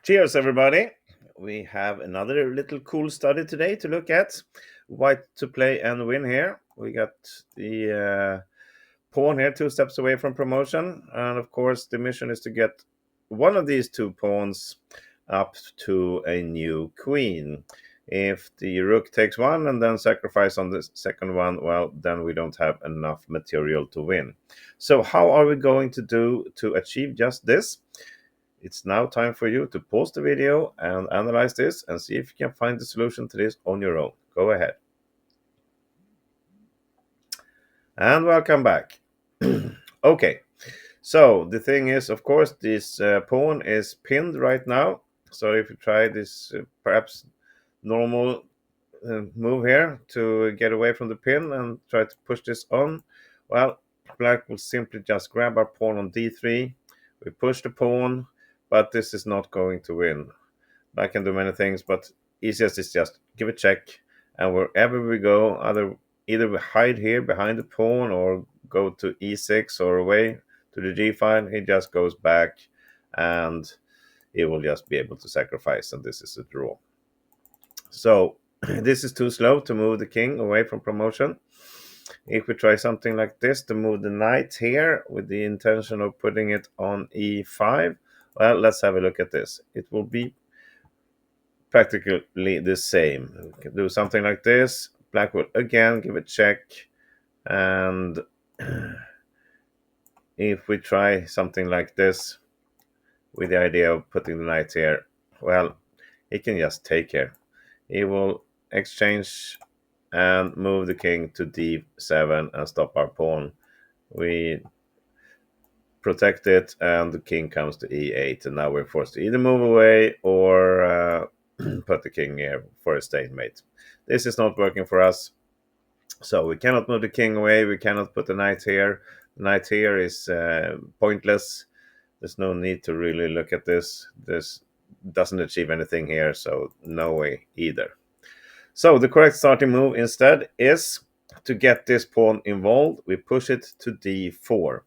Cheers, everybody. We have another little cool study today to look at. White to play and win here. We got the pawn here 2 steps away from promotion. And of course, the mission is to get one of these two pawns up to a new queen. If the rook takes one and then sacrifice on the second one, well, then we don't have enough material to win. So how are we going to do to achieve just this? It's now time for you to pause the video and analyze this and see if you can find the solution to this on your own. Go ahead. And welcome back. Okay, so the thing is, of course, this pawn is pinned right now. So if you try this perhaps normal move here to get away from the pin and try to push this on, well, black will simply just grab our pawn on d3. We push the pawn, but this is not going to win. Black can do many things, but easiest is just give a check, and wherever we go, either we hide here behind the pawn or go to e6 or away to the g file. He just goes back, and he will just be able to sacrifice, and this is a draw. So this is too slow to move the king away from promotion. If we try something like this to move the knight here with the intention of putting it on e5, well, let's have a look at this. It will be practically the same. We can do something like this. Black will again give a check, and if we try something like this with the idea of putting the knight here, well, he can just take here. He will exchange and move the king to d7 and stop our pawn. We protect it, and the king comes to e8, and now we're forced to either move away or put the king here for a stalemate. This is not working for us, so we cannot move the king away. We cannot put the knight here. The knight here is pointless. There's no need to really look at this. This doesn't achieve anything here, so no way either. So the correct starting move instead is to get this pawn involved. We push it to d4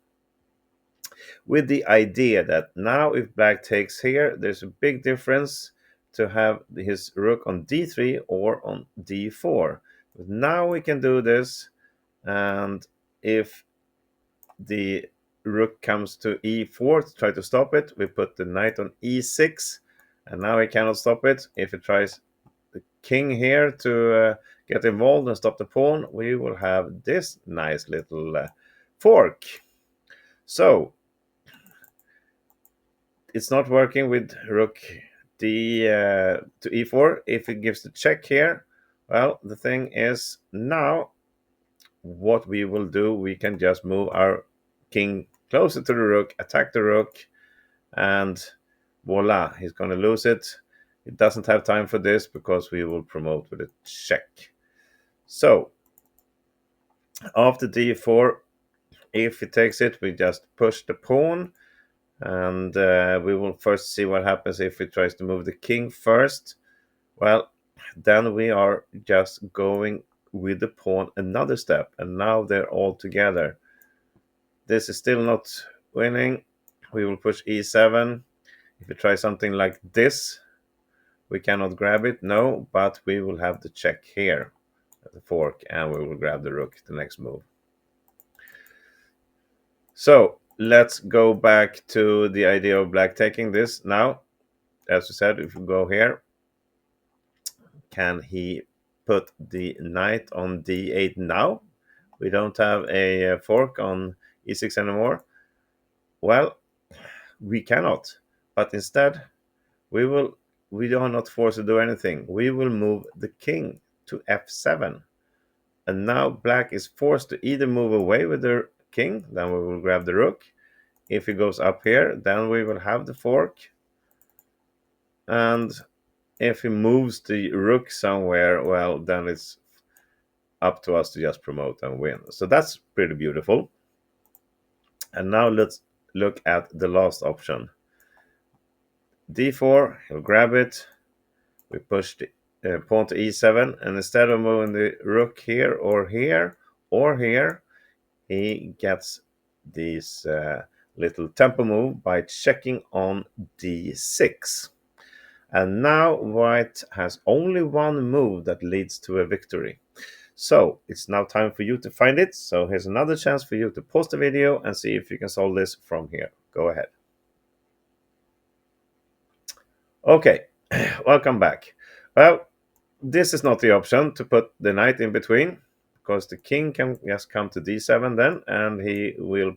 with the idea that now if black takes here, there's a big difference to have his rook on d3 or on d4. But now we can do this, and if the rook comes to e4 to try to stop it, we put the knight on e6, and now he cannot stop it. If it tries the king here to get involved and stop the pawn, we will have this nice little fork. So it's not working with rook d to e4. If it gives the check here, well, the thing is now what we will do, we can just move our king closer to the rook, attack the rook, and voila, he's going to lose it. It doesn't have time for this because we will promote with a check. So after d4, if he takes it, we just push the pawn, and we will first see what happens if he tries to move the king first. Well, then we are just going with the pawn another step, and now they're all together. This is still not winning. We will push e7. If we try something like this, we cannot grab it, no, but we will have the check here at the fork, and we will grab the rook the next move. So let's go back to the idea of black taking this now. As we said, if we go here, can he put the knight on d8 now? We don't have a fork on e6 anymore. Well, we cannot, but instead we are not forced to do anything. We will move the king to f7, and now black is forced to either move away with the king, then we will grab the rook. If he goes up here, then we will have the fork, and if he moves the rook somewhere, well, then it's up to us to just promote and win. So that's pretty beautiful. And now let's look at the last option. d4, he'll grab it. We push the pawn to e7, and instead of moving the rook here or here or here, he gets this little tempo move by checking on d6. And now white has only one move that leads to a victory. So it's now time for you to find it. So here's another chance for you to pause the video and see if you can solve this from here. Go ahead. Okay, welcome back. Well, this is not the option to put the knight in between, because the king can just come to d7 then, and he will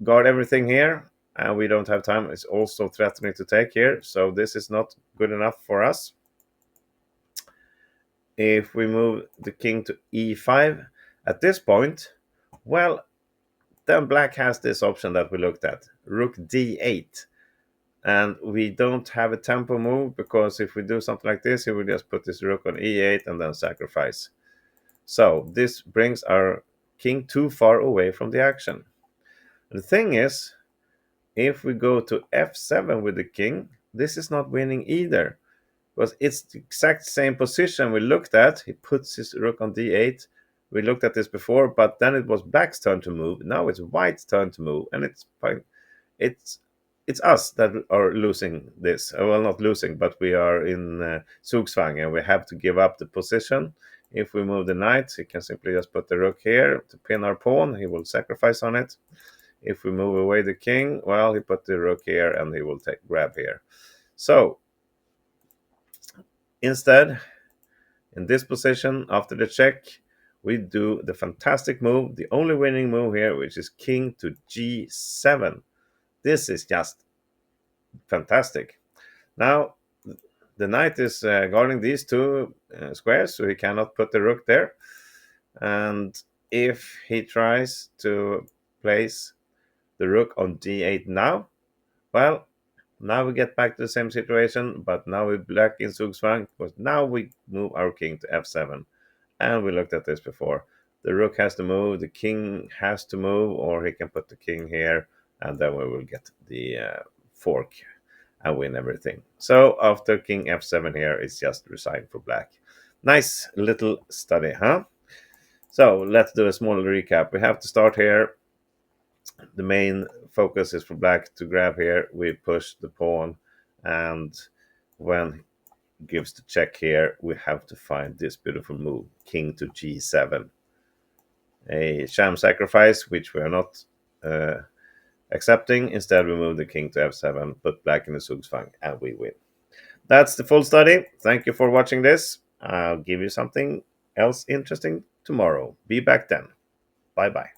guard everything here, and we don't have time. It's also threatening to take here, so this is not good enough for us. If we move the king to e5 at this point, well, then black has this option that we looked at, rook d8. And we don't have a tempo move, because if we do something like this, he will just put this rook on e8 and then sacrifice. So this brings our king too far away from the action. The thing is, if we go to f7 with the king, this is not winning either, because it's the exact same position we looked at. He puts his rook on d8. We looked at this before, but then it was black's turn to move. Now it's white's turn to move, and it's it's us that are losing this. Well, not losing, but we are in Zugzwang, and we have to give up the position. If we move the knight, he can simply just put the rook here to pin our pawn. He will sacrifice on it. If we move away the king, well, he put the rook here, and he will grab here. So instead, in this position, after the check, we do the fantastic move, the only winning move here, which is king to g7. This is just fantastic. Now, the knight is guarding these two squares, so he cannot put the rook there. And if he tries to place the rook on d8 now, well, now we get back to the same situation, but now we're black in Zugzwang, because now we move our king to f7. And we looked at this before. The rook has to move, the king has to move, or he can put the king here, and then we will get the fork and win everything. So after king f7 here, it's just resigned for black. Nice little study, huh? So let's do a small recap. We have to start here. The main focus is for black to grab here. We push the pawn, and when he gives the check here, we have to find this beautiful move, king to g7. A sham sacrifice, which we are not accepting. Instead, we move the king to f7, put black in the Zugzwang, and we win. That's the full study. Thank you for watching this. I'll give you something else interesting tomorrow. Be back then. Bye bye.